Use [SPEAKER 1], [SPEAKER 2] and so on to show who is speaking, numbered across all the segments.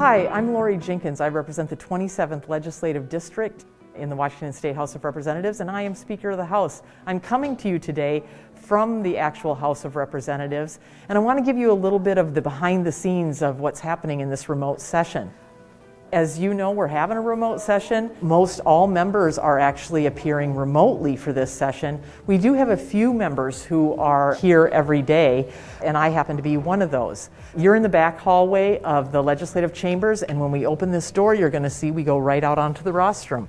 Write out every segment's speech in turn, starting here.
[SPEAKER 1] Hi, I'm Laurie Jinkins. I represent the 27th Legislative District in the Washington State House of Representatives, and I am Speaker of the House. I'm coming to you today from the actual House of Representatives, and I want to give you a little bit of the behind the scenes of what's happening in this remote session. As you know, we're having a remote session. Most all members are actually appearing remotely for this session. We do have a few members who are here every day, and I happen to be one of those. You're in the back hallway of the legislative chambers, and when we open this door, you're going to see we go right out onto the rostrum.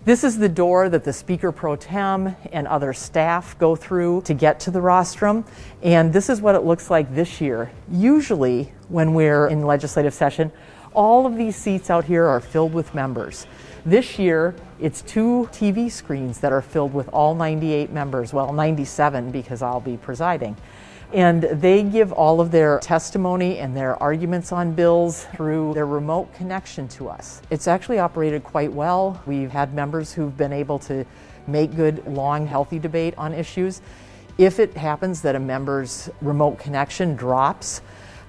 [SPEAKER 1] This is the door that the Speaker Pro Tem and other staff go through to get to the rostrum, and this is what it looks like this year. Usually, when we're in legislative session, all of these seats out here are filled with members. This year, it's 2 TV screens that are filled with all 98 members, well, 97 because I'll be presiding. And they give all of their testimony and their arguments on bills through their remote connection to us. It's actually operated quite well. We've had members who've been able to make good, long, healthy debate on issues. If it happens that a member's remote connection drops,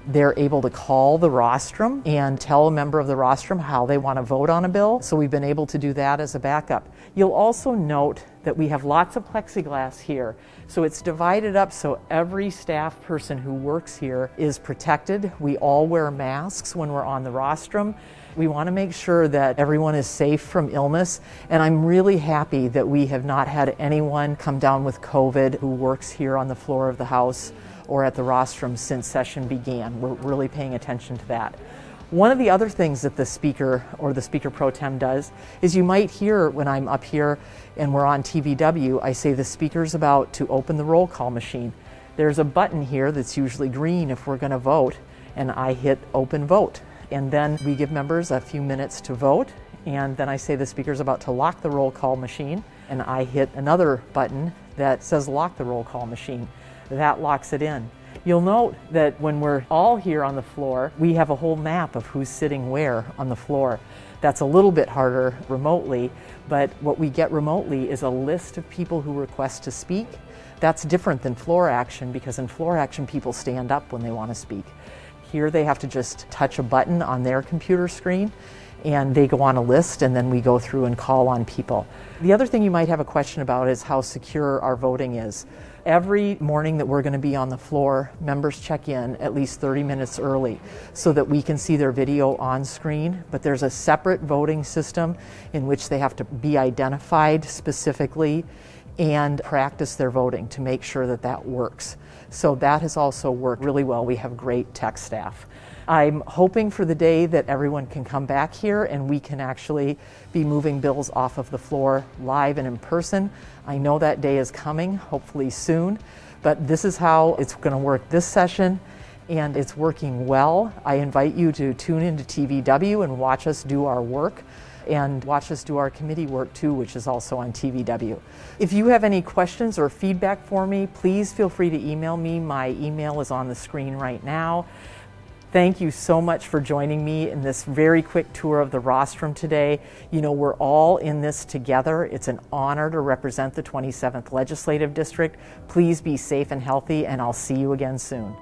[SPEAKER 1] they're able to call the rostrum and tell a member of the rostrum how they want to vote on a bill. So we've been able to do that as a backup. You'll also note that we have lots of plexiglass here. So it's divided up so every staff person who works here is protected. We all wear masks when we're on the rostrum. We want to make sure that everyone is safe from illness. And I'm really happy that we have not had anyone come down with COVID who works here on the floor of the House or at the rostrum since session began. We're really paying attention to that. One of the other things that the Speaker or the Speaker Pro Tem does is you might hear when I'm up here and we're on TVW, I say the Speaker's about to open the roll call machine. There's a button here that's usually green if we're going to vote, and I hit open vote. And then we give members a few minutes to vote, and then I say the Speaker's about to lock the roll call machine, and I hit another button that says lock the roll call machine. That locks it in. You'll note that when we're all here on the floor, we have a whole map of who's sitting where on the floor. That's a little bit harder remotely, but what we get remotely is a list of people who request to speak. That's different than floor action, because in floor action, people stand up when they want to speak. Here they have to just touch a button on their computer screen, and they go on a list, and then we go through and call on people. The other thing you might have a question about is how secure our voting is. Every morning that we're going to be on the floor, members check in at least 30 minutes early so that we can see their video on screen, but there's a separate voting system in which they have to be identified specifically and practice their voting to make sure that that works. So that has also worked really well. We have great tech staff. I'm hoping for the day that everyone can come back here and we can actually be moving bills off of the floor live and in person. I know that day is coming, hopefully soon, but this is how it's going to work this session, and it's working well. I invite you to tune into TVW and watch us do our work, and watch us do our committee work too, which is also on TVW. If you have any questions or feedback for me, please feel free to email me. My email is on the screen right now. Thank you so much for joining me in this very quick tour of the rostrum today. You know, we're all in this together. It's an honor to represent the 27th Legislative District. Please be safe and healthy, and I'll see you again soon.